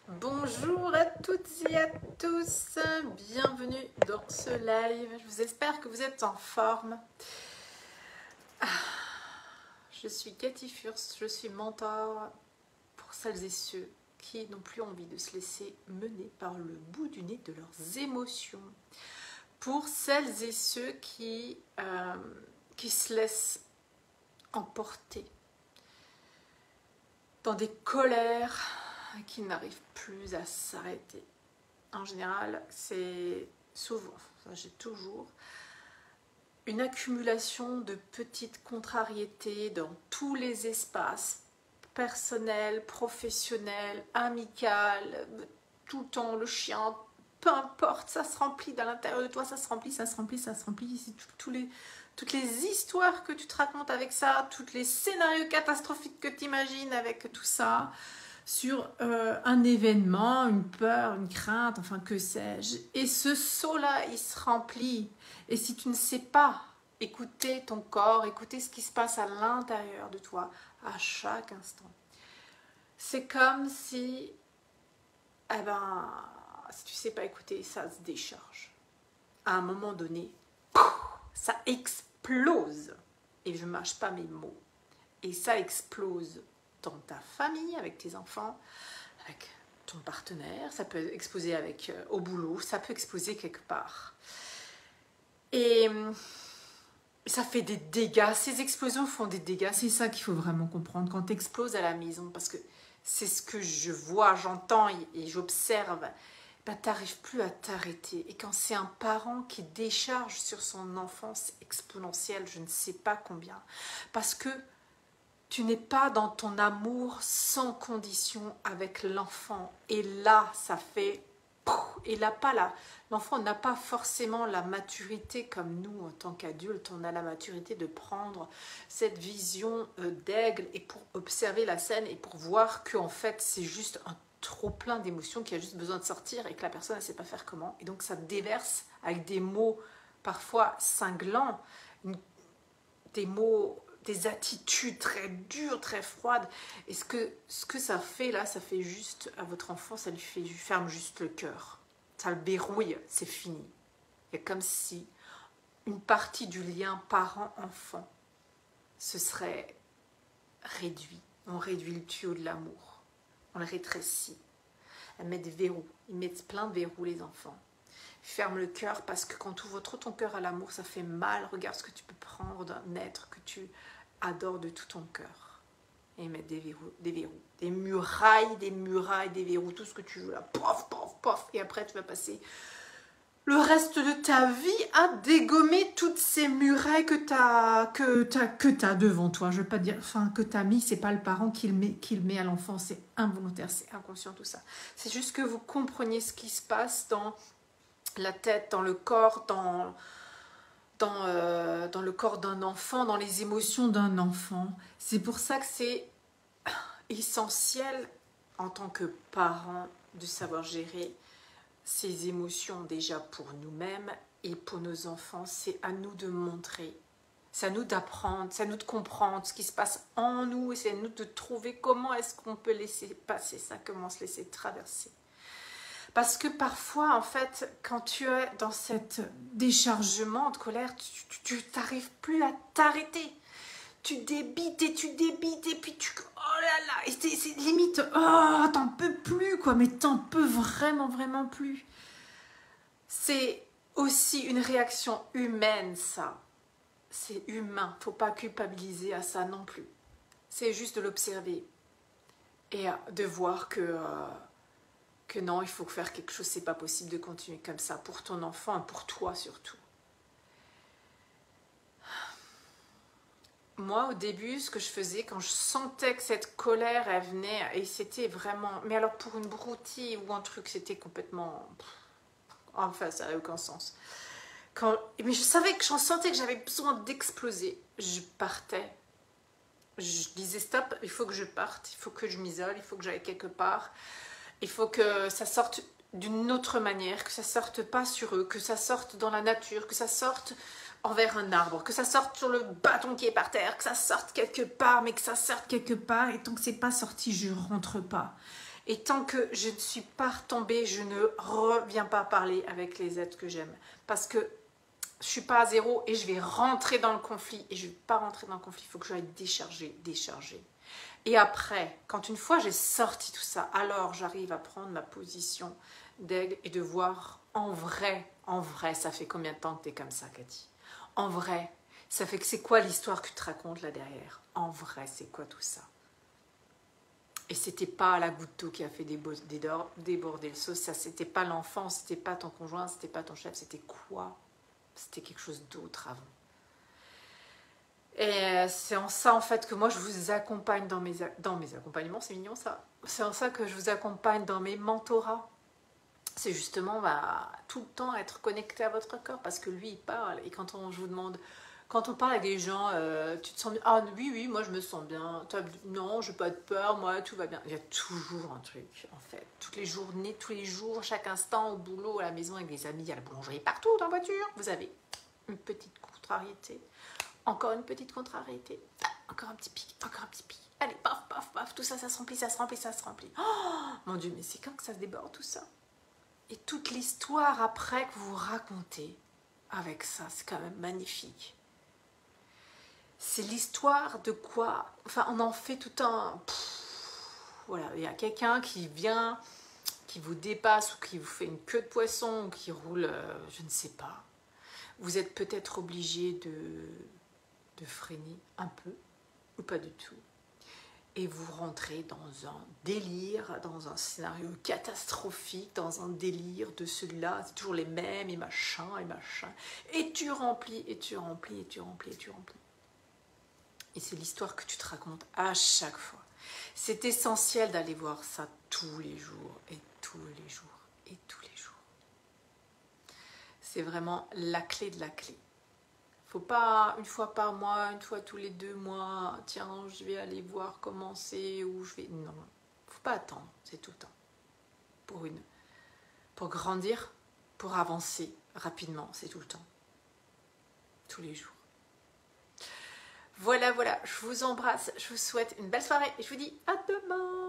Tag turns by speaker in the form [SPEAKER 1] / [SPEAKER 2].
[SPEAKER 1] Bonjour à toutes et à tous, bienvenue dans ce live. Je vous espère que vous êtes en forme. Je suis Cathy Furst, je suis mentor pour celles et ceux qui n'ont plus envie de se laisser mener par le bout du nez de leurs émotions. Pour celles et ceux qui se laissent emporter dans des colères qui n'arrivent plus à s'arrêter. En général, c'est souvent, j'ai toujours une accumulation de petites contrariétés dans tous les espaces, personnels, professionnels, amicales, tout le temps, le chien, peu importe, ça se remplit dans l'intérieur de toi, ça se remplit, ça se remplit, ça se remplit. Toutes les histoires que tu te racontes avec ça, tous les scénarios catastrophiques que tu imagines avec tout ça, sur un événement, une peur, une crainte, enfin que sais-je. Et ce seau-là, il se remplit. Et si tu ne sais pas écouter ton corps, écouter ce qui se passe à l'intérieur de toi, à chaque instant, c'est comme si, si tu ne sais pas écouter, ça se décharge. À un moment donné, ça explose. Et je ne mâche pas mes mots. Et ça explose dans ta famille, avec tes enfants, avec ton partenaire, ça peut exploser au boulot, ça peut exploser quelque part. Et ça fait des dégâts, ces explosions font des dégâts, c'est ça qu'il faut vraiment comprendre quand tu exploses à la maison, parce que c'est ce que je vois, j'entends et j'observe, tu n'arrives plus à t'arrêter. Et quand c'est un parent qui décharge sur son enfant, c'est exponentiel, je ne sais pas combien, parce que tu n'es pas dans ton amour sans condition avec l'enfant. Et là, ça fait... Et là, l'enfant n'a pas forcément la maturité comme nous, en tant qu'adultes. On a la maturité de prendre cette vision d'aigle et pour observer la scène et pour voir qu'en fait, c'est juste un trop plein d'émotions qui a juste besoin de sortir et que la personne ne sait pas faire comment. Et donc, ça déverse avec des mots parfois cinglants, des mots... des attitudes très dures, très froides. Et ce que ça fait là, ça fait juste à votre enfant, ça lui ferme juste le cœur. Ça le verrouille, c'est fini. Il y a comme si une partie du lien parent-enfant se serait réduit. On réduit le tuyau de l'amour. On le rétrécit. Ils mettent des verrous. Ils mettent plein de verrous, les enfants. Ferme le cœur parce que quand tu ouvres trop ton cœur à l'amour, ça fait mal. Regarde ce que tu peux prendre d'un être que tu adore de tout ton cœur et mettre des verrous, des murailles, des verrous, tout ce que tu veux là, pof, pof, pof, et après tu vas passer le reste de ta vie à dégommer toutes ces murailles que t'as devant toi. Je veux pas dire, enfin que t'as mis, c'est pas le parent qui le met à l'enfant, c'est involontaire, c'est inconscient tout ça. C'est juste que vous compreniez ce qui se passe dans la tête, dans le corps, dans le corps d'un enfant, dans les émotions d'un enfant. C'est pour ça que c'est essentiel en tant que parent de savoir gérer ces émotions déjà pour nous-mêmes et pour nos enfants. C'est à nous de montrer, c'est à nous d'apprendre, c'est à nous de comprendre ce qui se passe en nous et c'est à nous de trouver comment est-ce qu'on peut laisser passer ça, comment se laisser traverser. Parce que parfois, en fait, quand tu es dans cet déchargement de colère, tu n'arrives plus à t'arrêter. Tu débites et puis tu... Oh là là, et c'est limite, oh, t'en peux plus, quoi, mais t'en peux vraiment, vraiment plus. C'est aussi une réaction humaine, ça. C'est humain, faut pas culpabiliser à ça non plus. C'est juste de l'observer et de voir que non, il faut faire quelque chose, c'est pas possible de continuer comme ça pour ton enfant et pour toi surtout. Moi, au début, ce que je faisais, quand je sentais que cette colère, elle venait, et c'était vraiment... Mais alors, pour une broutille ou un truc, c'était complètement... Enfin, ça n'avait aucun sens. Mais je savais que j'en sentais que j'avais besoin d'exploser. Je partais. Je disais, stop, il faut que je parte, il faut que je m'isole, il faut que j'aille quelque part. Il faut que ça sorte d'une autre manière, que ça sorte pas sur eux, que ça sorte dans la nature, que ça sorte envers un arbre, que ça sorte sur le bâton qui est par terre, que ça sorte quelque part, mais que ça sorte quelque part, et tant que c'est pas sorti, je rentre pas. Et tant que je ne suis pas retombée, je ne reviens pas parler avec les êtres que j'aime. Parce que je suis pas à zéro et je vais rentrer dans le conflit. Et je ne vais pas rentrer dans le conflit, il faut que j'aille décharger. Et après, quand une fois j'ai sorti tout ça, alors j'arrive à prendre ma position d'aigle et de voir en vrai, ça fait combien de temps que tu es comme ça, Cathy? En vrai, ça fait que c'est quoi l'histoire que tu te racontes là derrière? En vrai, c'est quoi tout ça? Et c'était pas la goutte d'eau qui a fait déborder le seau, ça c'était pas l'enfant, c'était pas ton conjoint, c'était pas ton chef, c'était quoi? C'était quelque chose d'autre avant. Et c'est en ça en fait que moi je vous accompagne dans mes accompagnements, c'est mignon ça. C'est en ça que je vous accompagne dans mes mentorats. C'est justement tout le temps être connecté à votre corps parce que lui il parle et quand je vous demande, quand on parle avec des gens, tu te sens bien? Ah oui, moi je me sens bien. Toi, non, je n'ai pas de peur, moi tout va bien. Il y a toujours un truc en fait. Toutes les journées, tous les jours, chaque instant, au boulot, à la maison, avec des amis, à la boulangerie, partout dans la voiture, vous avez une petite contrariété. Encore une petite contrariété. Encore un petit pic, encore un petit pic. Allez, paf, paf, paf, tout ça, ça se remplit, ça se remplit, ça se remplit. Oh mon Dieu, mais c'est quand que ça se déborde tout ça? Et toute l'histoire après que vous racontez avec ça, c'est quand même magnifique. C'est l'histoire de quoi? Enfin, on en fait tout un... voilà, il y a quelqu'un qui vient, qui vous dépasse ou qui vous fait une queue de poisson ou qui roule, je ne sais pas. Vous êtes peut-être obligé de freiner un peu ou pas du tout. Et vous rentrez dans un délire, dans un scénario catastrophique, dans un délire de celui-là, c'est toujours les mêmes, et machin, et machin. Et tu remplis, et tu remplis, et tu remplis, et tu remplis. Et c'est l'histoire que tu te racontes à chaque fois. C'est essentiel d'aller voir ça tous les jours, et tous les jours, et tous les jours. C'est vraiment la clé de la clé. Faut pas une fois par mois, une fois tous les 2 mois, tiens, je vais aller voir comment c'est, ou je vais... Non, faut pas attendre, c'est tout le temps. Pour grandir, pour avancer rapidement, c'est tout le temps. Tous les jours. Voilà, je vous embrasse, je vous souhaite une belle soirée et je vous dis à demain.